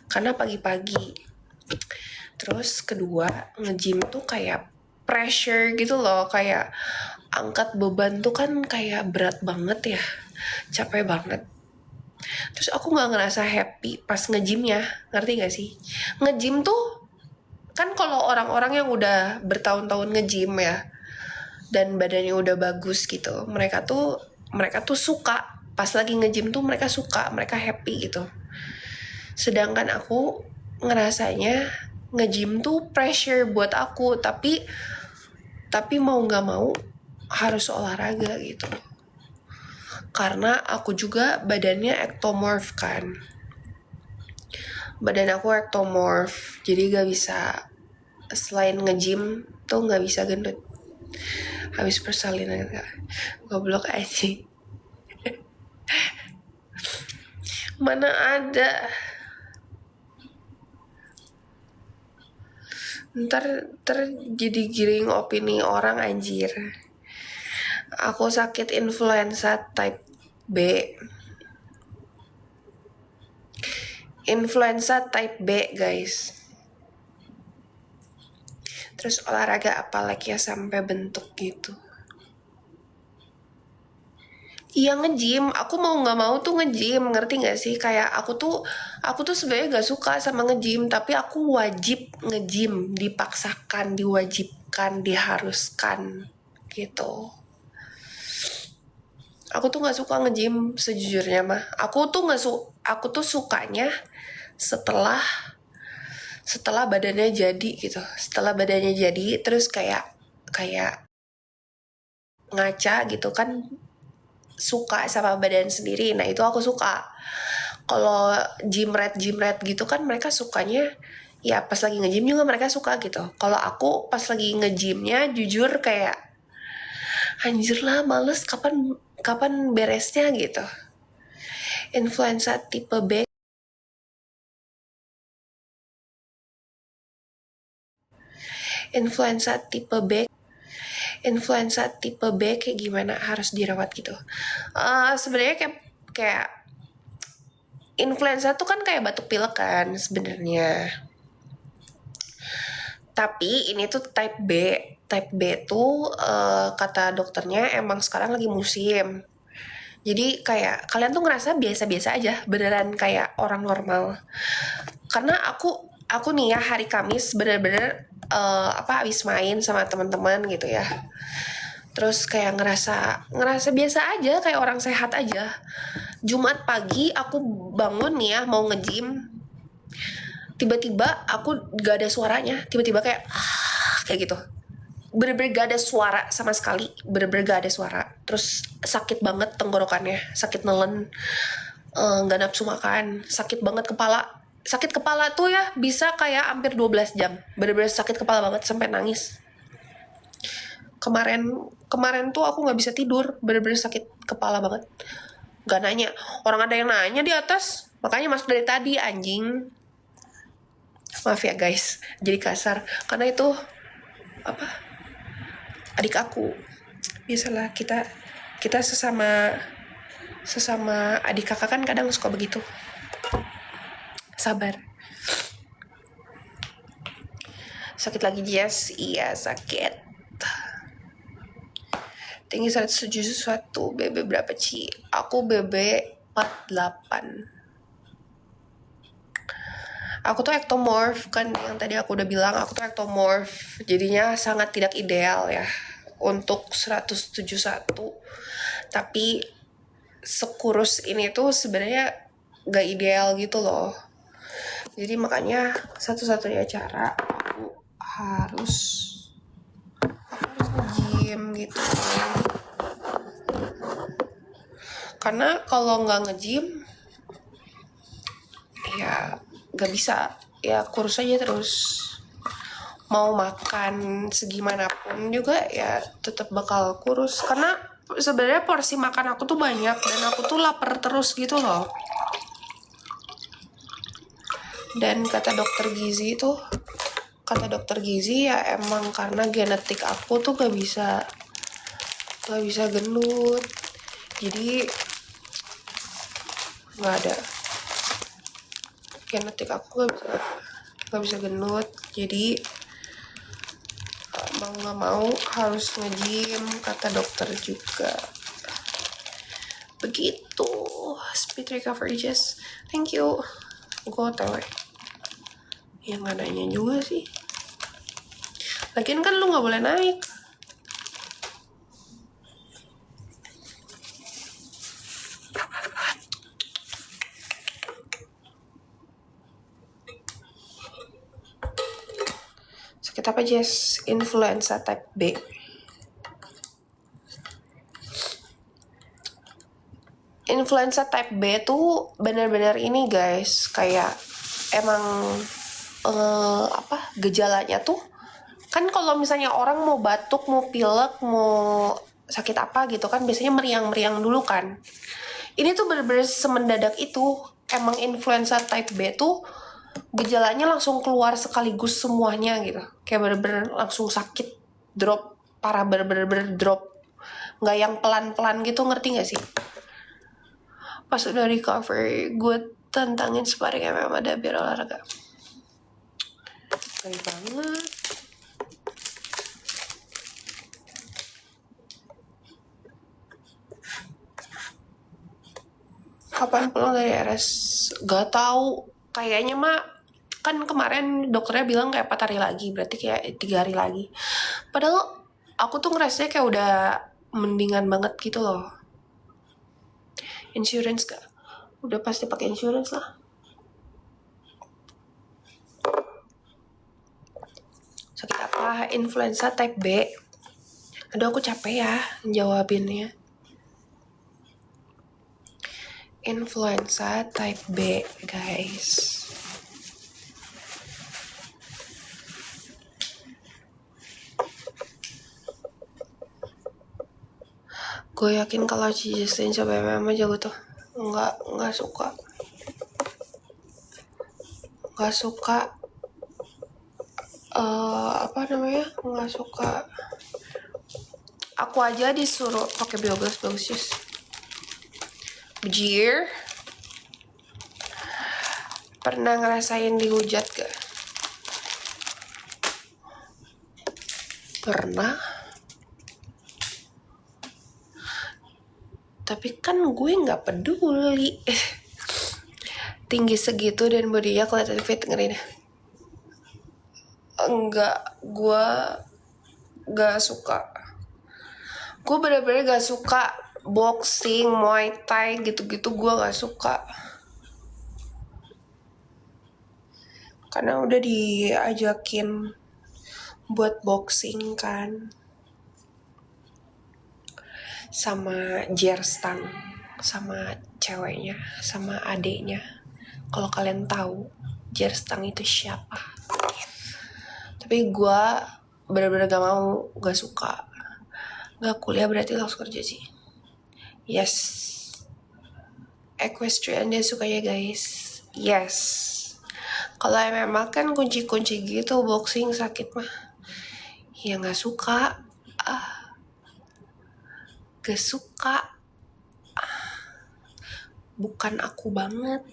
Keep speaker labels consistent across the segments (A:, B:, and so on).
A: karena pagi-pagi. Terus kedua, nge-gym tuh kayak pressure gitu loh, kayak angkat beban tuh kan kayak berat banget ya, capek banget. Terus aku nggak ngerasa happy pas nge-gymnya, ngerti gak sih? Nge-gym tuh kan kalau orang-orang yang udah bertahun-tahun nge-gym ya, dan badannya udah bagus gitu, mereka tuh suka pas lagi nge-gym tuh, mereka happy gitu. Sedangkan aku ngerasanya nge-gym tuh pressure buat aku, tapi mau nggak mau harus olahraga gitu, karena aku juga badannya ectomorph kan. Badan aku ectomorph, jadi gak bisa, selain nge-gym tuh gak bisa gendut. Habis persalinan gak, goblok aja. Mana ada. Ntar jadi giring opini orang anjir. Aku sakit influenza type B. Influenza type B guys. Terus olahraga apalagi ya sampai bentuk gitu. Iya nge-gym, aku mau nggak mau tuh nge-gym, ngerti nggak sih? Kayak aku tuh sebenarnya nggak suka sama nge-gym, tapi aku wajib nge-gym, dipaksakan, diwajibkan, diharuskan gitu. Aku tuh nggak suka nge-gym sejujurnya mah. Aku tuh sukanya setelah setelah badannya jadi gitu. Setelah badannya jadi, terus kayak ngaca gitu kan, suka sama badan sendiri. Nah itu aku suka. Kalau gym rat gitu kan mereka sukanya ya pas lagi nge-gym juga mereka suka gitu. Kalau aku pas lagi nge-gymnya jujur kayak anjir lah, males, kapan kapan beresnya gitu. Influenza tipe B. Influenza tipe B. Influenza tipe B kayak gimana, harus dirawat gitu. Sebenarnya kayak influenza tuh kan kayak batuk pilek kan sebenarnya. Tapi ini tuh type B. Type B tuh kata dokternya emang sekarang lagi musim. Jadi kayak kalian tuh ngerasa biasa-biasa aja, beneran kayak orang normal. Karena aku nih ya hari Kamis bener-bener abis main sama teman-teman gitu ya. Terus kayak ngerasa biasa aja, kayak orang sehat aja. Jumat pagi aku bangun nih ya mau nge-gym, tiba-tiba aku gak ada suaranya, tiba-tiba kayak gitu, bener-bener gak ada suara sama sekali, bener-bener gak ada suara. Terus sakit banget tenggorokannya, sakit nelen, gak nafsu makan, sakit banget kepala. Sakit kepala tuh ya bisa kayak hampir 12 jam, bener-bener sakit kepala banget sampai nangis. Kemarin tuh aku gak bisa tidur, bener-bener sakit kepala banget. Gak nanya, orang ada yang nanya di atas, makanya masuk dari tadi anjing. Maaf ya guys, jadi kasar karena itu adik aku. Biasalah kita sesama adik kakak kan kadang suka begitu. Sabar. Sakit lagi Jess? Iya sakit. Tinggi 171, BB berapa Ci? Aku BB 48. Aku tuh ectomorph kan, yang tadi aku udah bilang aku tuh ectomorph. Jadinya sangat tidak ideal ya untuk 171. Tapi sekurus ini tuh sebenarnya gak ideal gitu loh. Jadi makanya satu-satunya cara aku harus nge-gym gitu. Karena kalau nggak nge-gym ya gak bisa, ya kurus aja terus. Mau makan segimanapun juga ya tetap bakal kurus, karena sebenarnya porsi makan aku tuh banyak dan aku tuh lapar terus gitu loh. Dan kata dokter gizi ya emang karena genetik aku tuh gak bisa gendut, jadi nggak ada. genetik aku nggak bisa gendut, jadi mau nggak mau harus nge-gym kata dokter juga. Begitu. Speed recovery Jess, thank you. Gue otw yang nggak nanya juga sih, lagian kan lu nggak boleh naik. Sakit apa Jess? Influenza type B. Influenza type B tuh benar-benar ini guys, kayak emang gejalanya tuh kan kalau misalnya orang mau batuk, mau pilek, mau sakit apa gitu kan biasanya meriang-meriang dulu kan. Ini tuh bener-bener semendadak itu. Emang influenza type B tuh gejalanya langsung keluar sekaligus semuanya gitu. Kayak bener-bener langsung sakit, drop, parah, bener-bener drop. Nggak yang pelan-pelan gitu, ngerti nggak sih? Pas udah recovery, gue tantangin sparring MMA ada biar olahraga. Keren banget. Kapan pulang dari RS? Gak tahu. Kayaknya mah kan kemarin dokternya bilang kayak 4 hari lagi, berarti kayak 3 hari lagi. Padahal aku tuh ngerasanya kayak udah mendingan banget gitu loh. Insurance gak? Udah pasti pakai insurance lah. Sakit apa? Influenza type B. Aduh aku capek ya jawabinnya. Influenza type B guys. Gue yakin kalau Cijeslin coba MMA jago tuh. Nggak suka. Nggak suka. Nggak suka. Aku aja disuruh pakai biogas bagus. Bejir. Pernah ngerasain dihujat gak? Pernah. Tapi kan gue nggak peduli. Tinggi segitu dan bodinya kelihatan fit, ngeri deh. Enggak, gue gak suka. Gue bener-bener gak suka boxing, muay thai gitu-gitu, gue gak suka. Karena udah diajakin buat boxing kan sama Jerstan, sama ceweknya, sama adeknya. Kalau kalian tahu Jerstan itu siapa. Tapi gue bener-bener gak mau, gak suka. Gak kuliah berarti langsung kerja sih. Yes. Equestrian dia sukanya guys. Yes. Kalau MMA kan kunci-kunci gitu, boxing sakit mah. Ya gak suka. Gak suka. Bukan aku banget.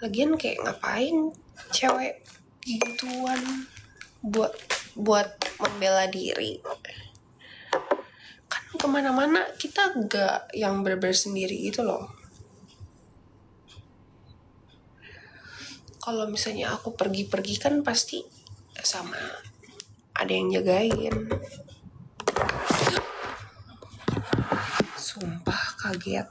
A: Lagian kayak ngapain cewek gituan buat membela diri. Kan kemana-mana kita gak yang bener-bener sendiri gitu loh. Kalau misalnya aku pergi-pergi kan pasti sama ada yang jagain. Sumpah kaget.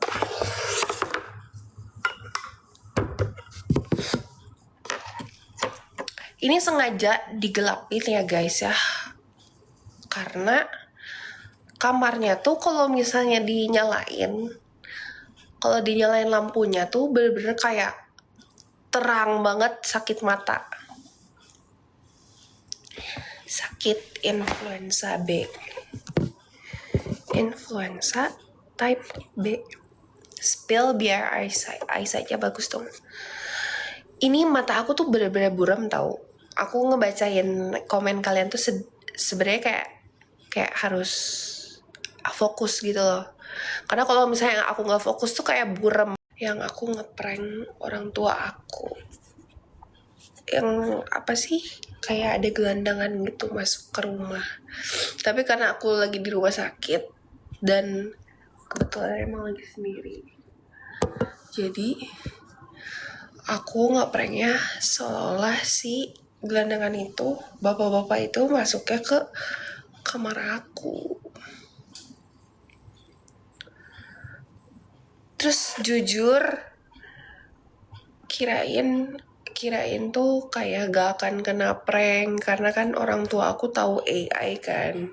A: Ini sengaja digelapin ya guys ya. Karena kamarnya tuh kalau misalnya dinyalain lampunya tuh bener-bener kayak terang banget, sakit mata. Sakit influenza B. Influenza type B. Spill biar eyesight-nya bagus dong. Ini mata aku tuh bener-bener buram tau. Aku ngebacain komen kalian tuh sebenarnya kayak harus fokus gitu loh. Karena kalau misalnya aku nggak fokus tuh kayak buram. yang aku ngeprank orang tua aku. Yang apa sih, kayak ada gelandangan gitu masuk ke rumah. Tapi karena aku lagi di rumah sakit dan kebetulan emang lagi sendiri, jadi aku ngepranknya seolah si gelandangan itu, bapak-bapak itu masuknya ke kamar aku. Terus jujur kirain tuh kayak gak akan kena prank karena kan orang tua aku tahu AI kan.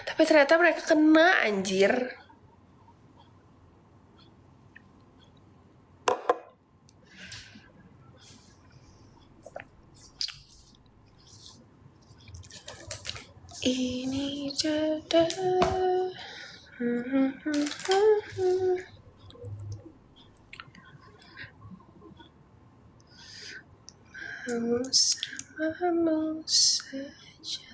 A: Tapi ternyata mereka kena, anjir. Ini jeda. Mau samamu saja.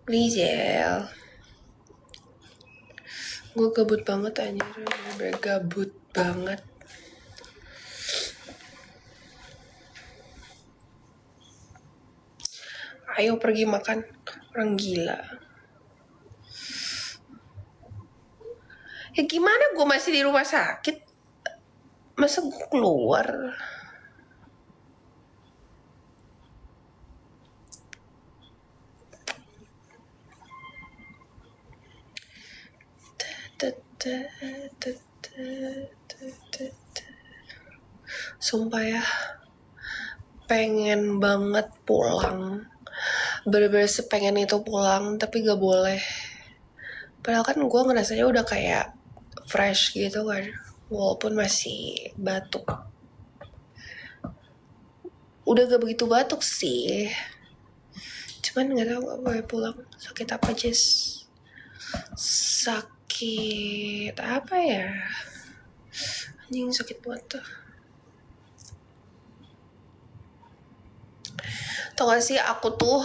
A: Rizal, gue gabut banget anjir, bener-bener gabut banget. Ayo pergi makan, orang gila. Ya gimana, gue masih di rumah sakit, masa gue keluar? Sumpah ya, pengen banget pulang, bener-bener sepengen itu pulang, tapi gak boleh. Padahal kan gue ngerasanya udah kayak fresh gitu kan, walaupun masih batuk. Udah gak begitu batuk sih, cuman gak tahu gak boleh pulang. Sakit apa, Jess? Sakit apa ya? Anjing, sakit banget tuh. Tau gak sih, aku tuh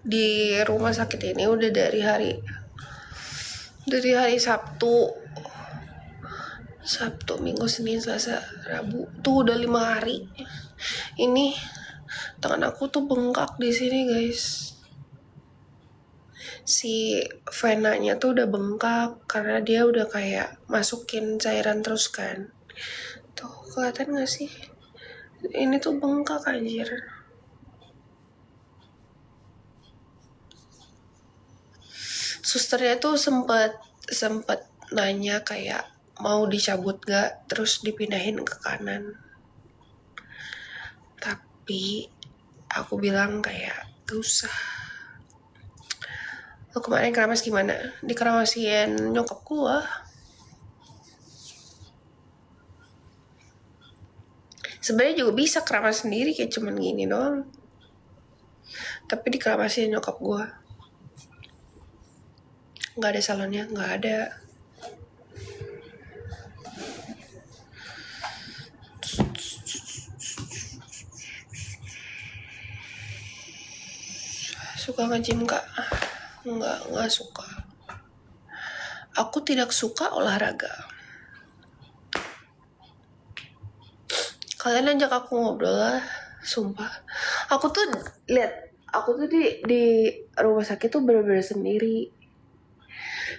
A: di rumah sakit ini udah dari hari Sabtu, Minggu, Senin, Selasa, Rabu, tuh udah 5 hari. Ini tangan aku tuh bengkak di sini, guys. Si venanya tuh udah bengkak karena dia udah kayak masukin cairan terus kan. Tuh kelihatan gak sih? Ini tuh bengkak, anjir. Susternya tuh sempet nanya kayak mau dicabut gak, terus dipindahin ke kanan. Tapi aku bilang kayak gak usah. Lo kemarin keramas gimana? Dikeramasin nyokap gua. Sebenarnya juga bisa keramas sendiri, kayak cuman gini doang. Tapi dikeramasin nyokap gua. Nggak ada salonnya, nggak ada. Suka nge-gym kak? Nggak suka. Aku tidak suka olahraga. Kalian ajak aku ngobrol lah, sumpah. Aku tuh di rumah sakit tuh bener-bener sendiri.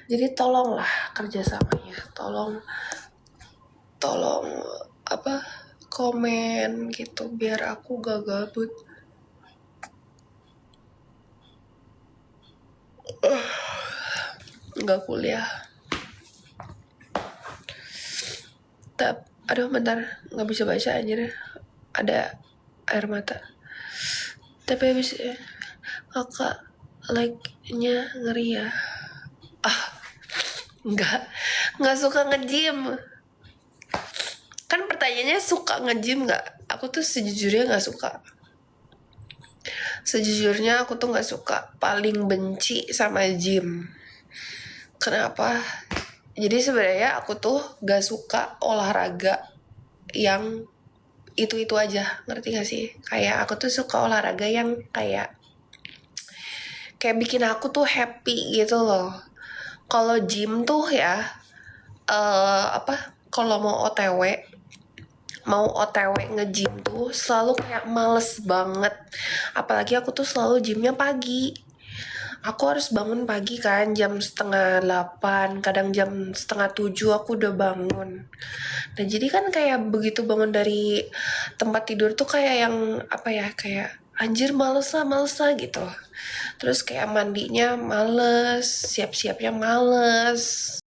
A: Jadi tolonglah kerjasamanya, tolong apa, komen gitu biar aku gak gabut. Nggak kuliah. Aduh bentar, nggak bisa baca anjir, ada air mata. Tapi habis kakak like-nya ngeri ya. Nggak suka nge-gym. Kan pertanyaannya suka nge-gym nggak? Aku tuh sejujurnya nggak suka. Sejujurnya aku tuh nggak suka, paling benci sama gym. Kenapa? Jadi sebenarnya aku tuh gak suka olahraga yang itu aja, ngerti gak sih? Kayak aku tuh suka olahraga yang kayak kayak bikin aku tuh happy gitu loh. Kalau gym tuh ya, apa, kalau mau OTW nge-gym tuh selalu kayak males banget. Apalagi aku tuh selalu gymnya pagi. Aku harus bangun pagi kan, jam setengah 8, kadang jam setengah 7 aku udah bangun. Nah jadi kan kayak begitu bangun dari tempat tidur tuh kayak yang apa ya, kayak anjir males lah gitu. Terus kayak mandinya males, siap-siapnya males.